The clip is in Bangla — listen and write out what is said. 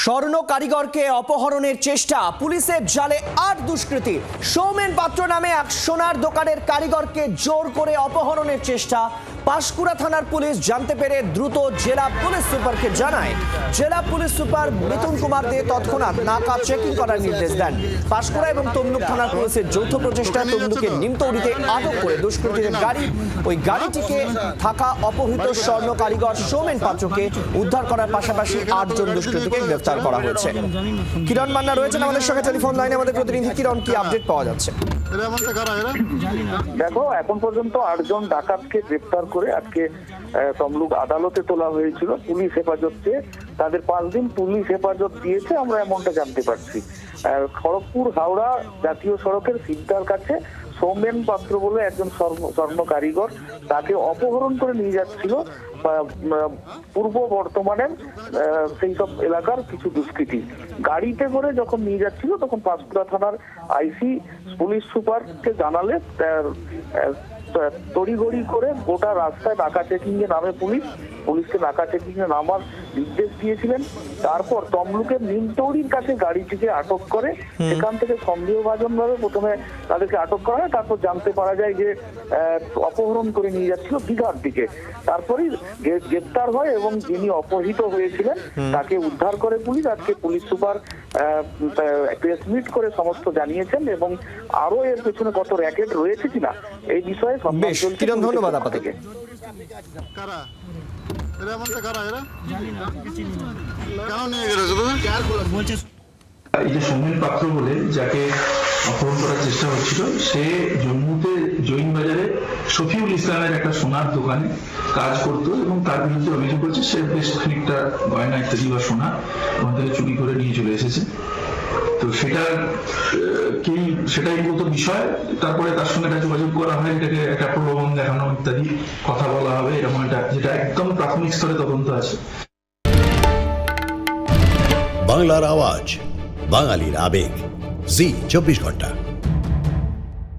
স্বর্ণ কারিগরকে অপহরণের চেষ্টা, পুলিশের জালে ৮ দুষ্কৃতী। সৌমেন পাত্র নামে এক সোনার দোকানের কারিগরকে জোর করে অপহরণের চেষ্টা। পাঁশকুড়া থানার পুলিশ জানতে পেরে দ্রুত জেলা পুলিশ সুপারকে জানায়। জেলা পুলিশ সুপার মিথুন কুমার দে তৎক্ষণাৎ নাকা চেকিং করার নির্দেশ দেন। পাঁশকুড়া এবং তমলুক থানার পুলিশের যৌথ প্রচেষ্টায় তমলুকের নিমতৌড়িতে আটক করে দুষ্কৃতীদের গাড়ি, ওই গাড়িটিকে থাকা অপহৃত স্বর্ণ কারিগর সৌমেন পাত্রকে উদ্ধার করার পাশাপাশি ৮ জন দুষ্কৃতীকে গ্রেফতার করা হয়েছে। কিরণ মান্না রয়েছেন আমাদের সঙ্গে টেলিফোন লাইনে। আমাদের প্রতিনিধি কিরণ, কি আপডেট পাওয়া যাচ্ছে? দেখো, এখন পর্যন্ত ৮ জন ডাকাতকে গ্রেপ্তার করে আজকে তমলুক আদালতে তোলা হয়েছিল। পুলিশ হেফাজত চেয়ে তাদের 5 দিন পুলিশ হেফাজত দিয়েছে, আমরা এমনটা জানতে পারছি। খড়গপুর হাওড়া জাতীয় সড়কের সিদ্ধার কাছে সৌমেন পাত্র বলে একজন স্বর্ণ কারিগর, তাকে অপহরণ করে নিয়ে যাচ্ছিল পূর্ব বর্তমানের সেই সব এলাকার কিছু দুষ্কৃতী। গাড়িতে করে যখন নিয়ে যাচ্ছিল তখন পাঁশকুড়া থানার আইসি পুলিশ সুপারকে জানালে তড়িঘড়ি করে গোটা রাস্তায় নাকা চেকিং এ নামে পুলিশকে নাকা চেকিং এ নামার নির্দেশ দিয়েছিলেন। তারপর তমলুকের নিমতৌড়ির কাছে গাড়িটিকে আটক করে সেখান থেকে সন্দেহভাজন ভাবে প্রথমে তাদেরকে আটক করা হয়। তারপর জানতে পারা যায় যে অপহরণ করে নিয়ে যাচ্ছিল দীঘার দিকে। তারপরেই গ্রেপ্তার হয় এবং যিনি অপহৃত হয়েছিলেন তাকে উদ্ধার করে পুলিশ। আজকে পুলিশ সুপার প্রেস মিট করে সমস্ত জানিয়েছেন এবং আরো এর পেছনে কত র্যাকেট রয়েছে কিনা এই বিষয়ে ধন্যবাদ আপনাকে। এই যে সৌমেন পাত্র বলে যাকে অপহরণ করার চেষ্টা হচ্ছিল, সে জম্মুতে জৈন বাজারে শফিউল ইসলামের একটা সোনার দোকানে কাজ করতো এবং তার বিরুদ্ধে অভিযোগ করছে সে বেশ খানিকটা গয়না ইত্যাদি বা সোনা ওখান থেকে চুরি করে নিয়ে চলে এসেছে। তো সেটাই মূলত বিষয়। তারপরে তার সঙ্গে একটা যোগাযোগ করা হয়, এটাকে একটা প্রলোভন দেখানো ইত্যাদি কথা বলা হবে, এরকম একটা যেটা একদম প্রাথমিক স্তরে তদন্ত আছে। বাংলার আওয়াজ, বাঙালির আবেগ, জি 24 ঘন্টা।